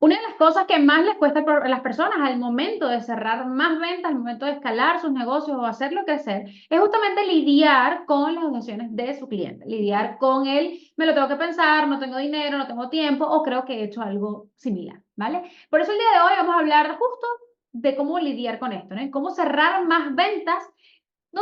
Una de las cosas que más les cuesta a las personas al momento de cerrar más ventas, al momento de escalar sus negocios o hacerlo crecer, es justamente lidiar con las objeciones de su cliente, lidiar con él, me lo tengo que pensar, no tengo dinero, no tengo tiempo o creo que he hecho algo similar, ¿vale? Por eso el día de hoy vamos a hablar justo de cómo lidiar con esto, ¿no? Cómo cerrar más ventas, no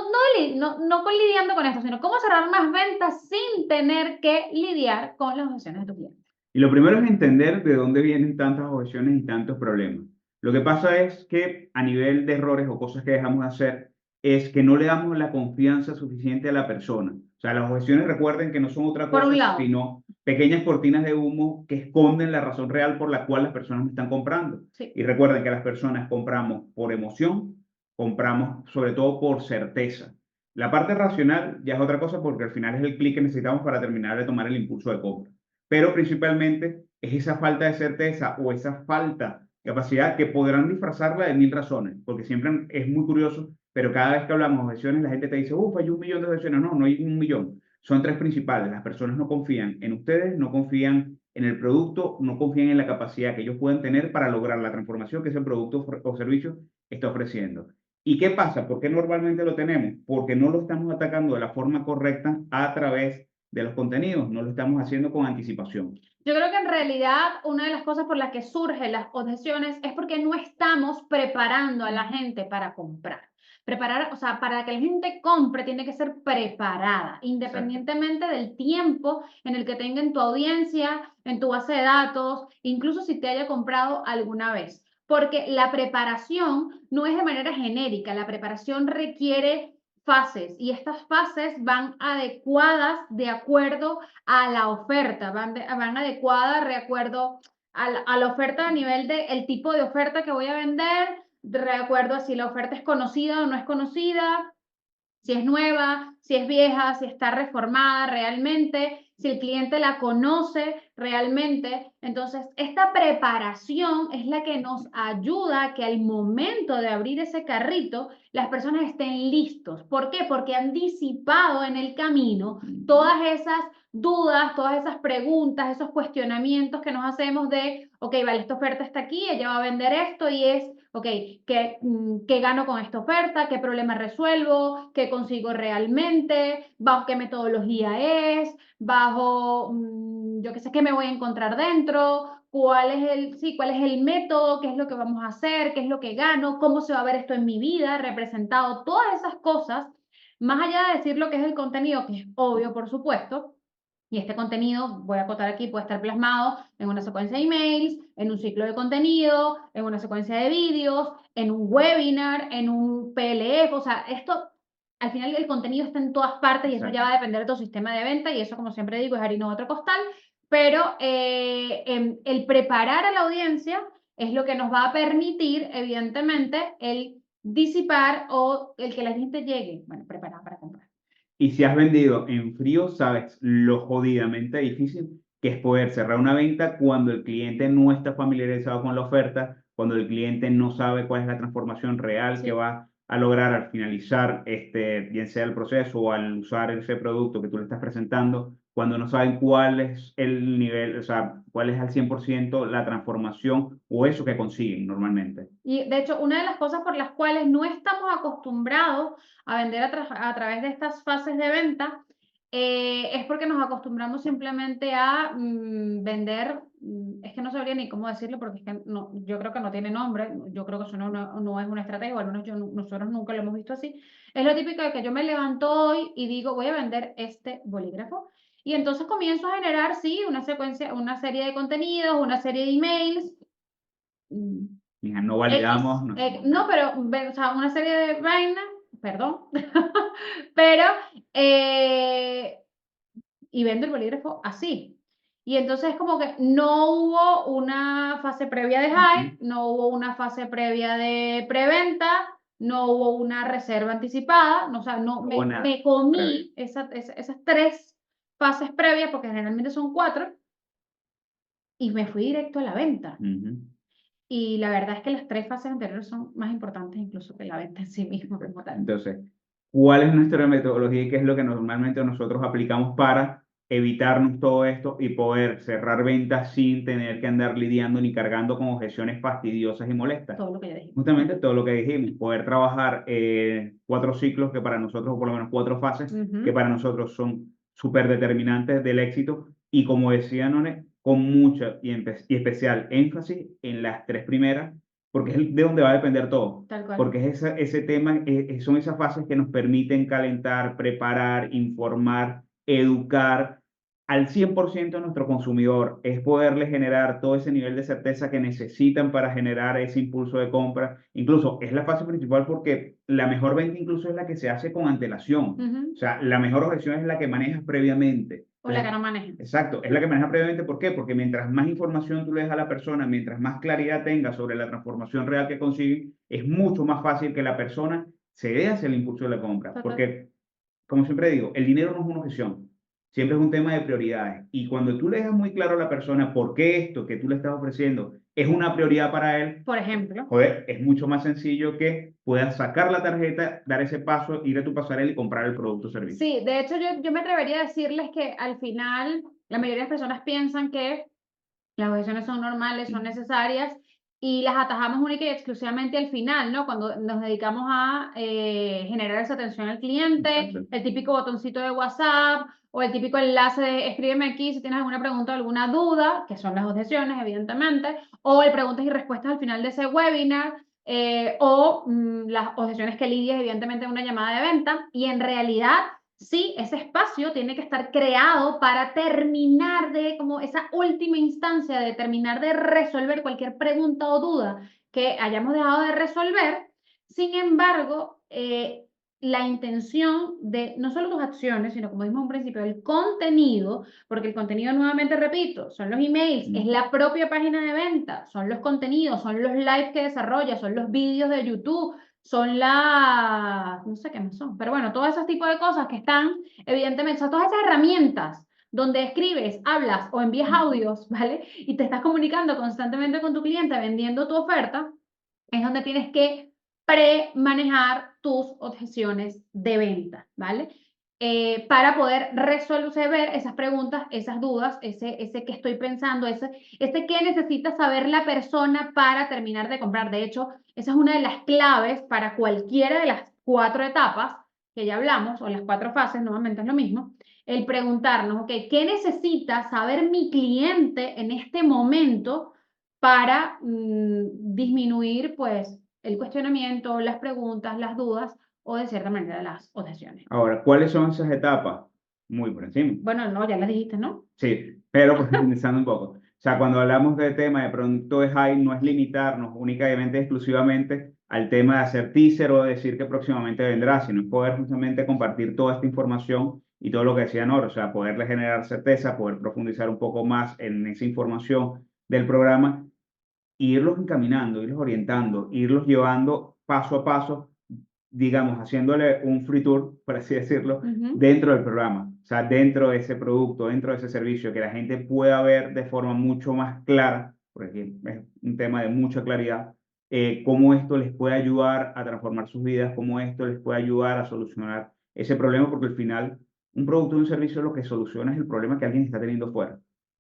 con lidiando con esto, sino cómo cerrar más ventas sin tener que lidiar con las objeciones de tu cliente. Y lo primero es entender de dónde vienen tantas objeciones y tantos problemas. Lo que pasa es que a nivel de errores o cosas que dejamos de hacer, es que no le damos la confianza suficiente a la persona. O sea, las objeciones recuerden que no son otra Por un cosa, lado, sino pequeñas cortinas de humo que esconden la razón real por la cual las personas me están comprando. sí. Y recuerden que las personas compramos por emoción, compramos sobre todo por certeza. La parte racional ya es otra cosa porque al final es el clic que necesitamos para terminar de tomar el impulso de compra, pero principalmente es esa falta de certeza o esa falta de capacidad que podrán disfrazarla de mil razones, porque siempre es muy curioso, pero cada vez que hablamos de objeciones, la gente te dice, uff, hay un millón de objeciones. No, no hay un millón. Son tres principales. Las personas no confían en ustedes, no confían en el producto, no confían en la capacidad que ellos pueden tener para lograr la transformación que ese producto o servicio está ofreciendo. ¿Y qué pasa? ¿Por qué normalmente lo tenemos? Porque no lo estamos atacando de la forma correcta a través de los contenidos, no lo estamos haciendo con anticipación. Yo creo que en realidad una de las cosas por las que surgen las objeciones es porque no estamos preparando a la gente para comprar. Preparar, o sea, para que la gente compre tiene que ser preparada, Exacto. independientemente del tiempo en el que tenga en tu audiencia, en tu base de datos, incluso si te haya comprado alguna vez. Porque la preparación no es de manera genérica, la preparación requiere fases y estas fases van adecuadas de acuerdo a la oferta, van adecuadas de acuerdo a la oferta a nivel de el tipo de oferta que voy a vender, de acuerdo a si la oferta es conocida o no es conocida, si es nueva, si es vieja, si está reformada realmente, si el cliente la conoce realmente. Entonces, esta preparación es la que nos ayuda a que al momento de abrir ese carrito, las personas estén listos. ¿Por qué? Porque han disipado en el camino todas esas dudas, todas esas preguntas, esos cuestionamientos que nos hacemos de, ok, vale, esta oferta está aquí, ella va a vender esto y es ok, ¿qué gano con esta oferta? ¿Qué problema resuelvo? ¿Qué consigo realmente? ¿Bajo qué metodología es? ¿Bajo, yo qué sé, qué me voy a encontrar dentro? ¿Cuál es el método? ¿Qué es lo que vamos a hacer? ¿Qué es lo que gano? ¿Cómo se va a ver esto en mi vida representado? Todas esas cosas, más allá de decir lo que es el contenido, que es obvio, por supuesto, y este contenido, voy a acotar aquí, puede estar plasmado en una secuencia de emails, en un ciclo de contenido, en una secuencia de vídeos, en un webinar, en un PLF. O sea, esto, al final el contenido está en todas partes y eso ya Exacto. va a depender de tu sistema de venta y eso, como siempre digo, es harina de otro costal. Pero el preparar a la audiencia es lo que nos va a permitir, evidentemente, el disipar o el que la gente llegue, bueno, preparada para comprar. Y si has vendido en frío, sabes lo jodidamente difícil que es poder cerrar una venta cuando el cliente no está familiarizado con la oferta, cuando el cliente no sabe cuál es la transformación real que Sí. va a lograr al finalizar, bien sea el proceso o al usar ese producto que tú le estás presentando, cuando no saben cuál es el nivel, o sea, cuál es al 100% la transformación o eso que consiguen normalmente. Y de hecho, una de las cosas por las cuales no estamos acostumbrados a vender a través de estas fases de venta es porque nos acostumbramos simplemente a vender, es que no sabría ni cómo decirlo porque es que no, yo creo que no tiene nombre, yo creo que eso no es una estrategia, o al menos nosotros nunca lo hemos visto así. Es lo típico de que yo me levanto hoy y digo, voy a vender este bolígrafo. Y entonces comienzo a generar, sí, una secuencia, una serie de contenidos, una serie de emails. Mija, no X, validamos, no. no, pero, o sea, una serie de vainas, perdón, pero, eh, y vendo el bolígrafo así. Y entonces como que no hubo una fase previa de hype, Ujú. no hubo una fase previa de preventa, no hubo una reserva anticipada, no, o sea, no, Buena me previa. comí esas tres fases previas, porque generalmente son cuatro, y me fui directo a la venta. Ujú. Y la verdad es que las tres fases anteriores son más importantes incluso que la venta en sí misma como tal. Entonces, ¿cuál es nuestra metodología y qué es lo que normalmente nosotros aplicamos para evitarnos todo esto y poder cerrar ventas sin tener que andar lidiando ni cargando con objeciones fastidiosas y molestas. Todo lo que ya dijimos. Justamente todo lo que dijimos, poder trabajar 4 ciclos que para nosotros, o por lo menos 4 fases, que para nosotros son súper determinantes del éxito y como decía None, con mucha y especial énfasis en las 3 primeras, porque es de donde va a depender todo. Tal cual. Porque es ese tema, son esas fases que nos permiten calentar, preparar, informar, educar al 100% a nuestro consumidor, es poderle generar todo ese nivel de certeza que necesitan para generar ese impulso de compra. Incluso es la fase principal porque la mejor venta incluso es la que se hace con antelación. Ujú. O sea, la mejor objeción es la que manejas previamente. O la que no manejen. Exacto, es la que manejas previamente. ¿Por qué? Porque mientras más información tú le des a la persona, mientras más claridad tenga sobre la transformación real que consigue, es mucho más fácil que la persona se dé hacia el impulso de la compra. Total. Porque, como siempre digo, el dinero no es una objeción. Siempre es un tema de prioridades. Y cuando tú le dejas muy claro a la persona por qué esto que tú le estás ofreciendo es una prioridad para él, Por ejemplo. joder, es mucho más sencillo que puedas sacar la tarjeta, dar ese paso, ir a tu pasarela y comprar el producto o servicio. Sí, de hecho yo me atrevería a decirles que al final la mayoría de las personas piensan que las objeciones son normales, son necesarias y las atajamos única y exclusivamente al final, ¿no? Cuando nos dedicamos a generar esa atención al cliente, Exacto. el típico botoncito de WhatsApp o el típico enlace de escríbeme aquí si tienes alguna pregunta o alguna duda, que son las objeciones, evidentemente, o el preguntas y respuestas al final de ese webinar, o las objeciones que lidias, evidentemente, en una llamada de venta. Y en realidad, sí, ese espacio tiene que estar creado para terminar de, como esa última instancia de terminar de resolver cualquier pregunta o duda que hayamos dejado de resolver. Sin embargo, la intención de no solo tus acciones, sino como dijimos en un principio, el contenido, porque el contenido, nuevamente repito, son los emails, es la propia página de venta, son los contenidos, son los lives que desarrolla, son los vídeos de YouTube, son las, no sé qué más son, pero bueno, todos esos tipos de cosas que están, evidentemente, son todas esas herramientas donde escribes, hablas o envías audios, ¿vale? Y te estás comunicando constantemente con tu cliente, vendiendo tu oferta, es donde tienes que pre-manejar tus objeciones de venta, ¿vale? Para poder resolver esas preguntas, esas dudas, ese que estoy pensando, ese que necesita saber la persona para terminar de comprar. De hecho, esa es una de las claves para cualquiera de las 4 etapas que ya hablamos, o las 4 fases, nuevamente es lo mismo, el preguntarnos, ok, ¿qué necesita saber mi cliente en este momento para disminuir, pues, el cuestionamiento, las preguntas, las dudas o de cierta manera las objeciones? Ahora, ¿cuáles son esas etapas? Muy por encima. Bueno, no, ya las dijiste, ¿no? Sí, pero profundizando un poco. O sea, cuando hablamos de tema de producto de high, no es limitarnos únicamente, exclusivamente al tema de hacer teaser o decir que próximamente vendrá, sino es poder justamente compartir toda esta información y todo lo que decía Nora, o sea, poderle generar certeza, poder profundizar un poco más en esa información del programa e irlos encaminando, irlos orientando, irlos llevando paso a paso, digamos, haciéndole un free tour, por así decirlo, dentro del programa, o sea, dentro de ese producto, dentro de ese servicio, que la gente pueda ver de forma mucho más clara, porque es un tema de mucha claridad, cómo esto les puede ayudar a transformar sus vidas, cómo esto les puede ayudar a solucionar ese problema, porque al final un producto o un servicio lo que soluciona es el problema que alguien está teniendo fuera.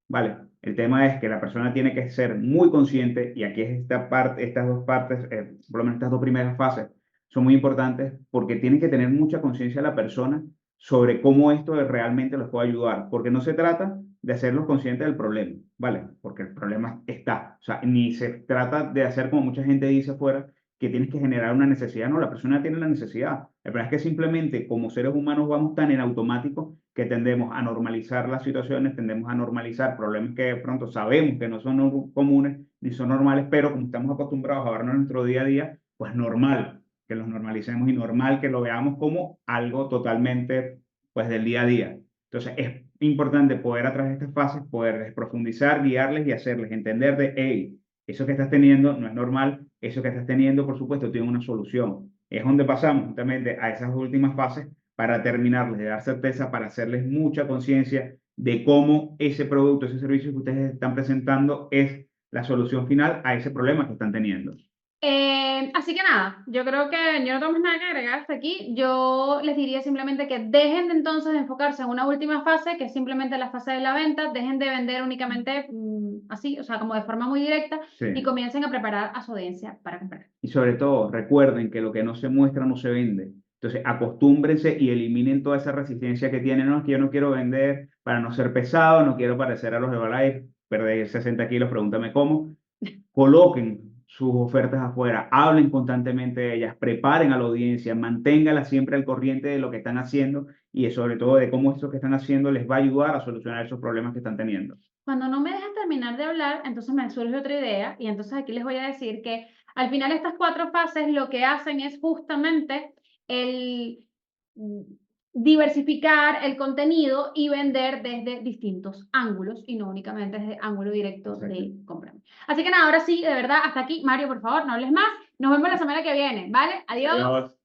Vale, el tema es que la persona tiene que ser muy consciente, y aquí es esta parte, estas 2 partes, por lo menos estas 2 primeras fases, son muy importantes porque tiene que tener mucha conciencia la persona sobre cómo esto realmente los puede ayudar, porque no se trata de hacerlos conscientes del problema, ¿vale? Porque el problema está, o sea, ni se trata de hacer como mucha gente dice afuera, que tienes que generar una necesidad, no, la persona tiene la necesidad. La verdad es que simplemente como seres humanos vamos tan en automático que tendemos a normalizar las situaciones, tendemos a normalizar problemas que de pronto sabemos que no son comunes ni son normales, pero como estamos acostumbrados a vernos en nuestro día a día, pues normal que los normalicemos y normal que lo veamos como algo totalmente, pues, del día a día. Entonces, es importante poder a través de estas fases, poder profundizar, guiarles y hacerles entender de, hey, eso que estás teniendo no es normal, eso que estás teniendo, por supuesto, tiene una solución. Es donde pasamos justamente a esas últimas fases para terminarles de dar certeza, para hacerles mucha conciencia de cómo ese producto, ese servicio que ustedes están presentando es la solución final a ese problema que están teniendo. Así que nada, yo creo que yo no tengo más nada que agregar hasta aquí. Yo les diría simplemente que dejen de entonces de enfocarse en una última fase, que es simplemente la fase de la venta, dejen de vender únicamente así, o sea, como de forma muy directa, y Sí. comiencen a preparar a su audiencia para comprar. Y sobre todo, recuerden que lo que no se muestra no se vende. Entonces, acostúmbrense y eliminen toda esa resistencia que tienen. No, es que yo no quiero vender para no ser pesado, no quiero parecer a los de Herbalife, perder 60 kilos, pregúntame cómo. Coloquen sus ofertas afuera, hablen constantemente de ellas, preparen a la audiencia, manténgala siempre al corriente de lo que están haciendo y sobre todo de cómo esto que están haciendo les va a ayudar a solucionar esos problemas que están teniendo. Cuando no me dejan terminar de hablar, entonces me surge otra idea y entonces aquí les voy a decir que al final estas 4 fases lo que hacen es justamente el mm, diversificar el contenido y vender desde distintos ángulos y no únicamente desde ángulo directo Exacto. de compra. Así que nada, ahora sí, de verdad, hasta aquí. Mario, por favor, no hables más. Nos vemos la semana que viene, ¿vale? Adiós. Adiós.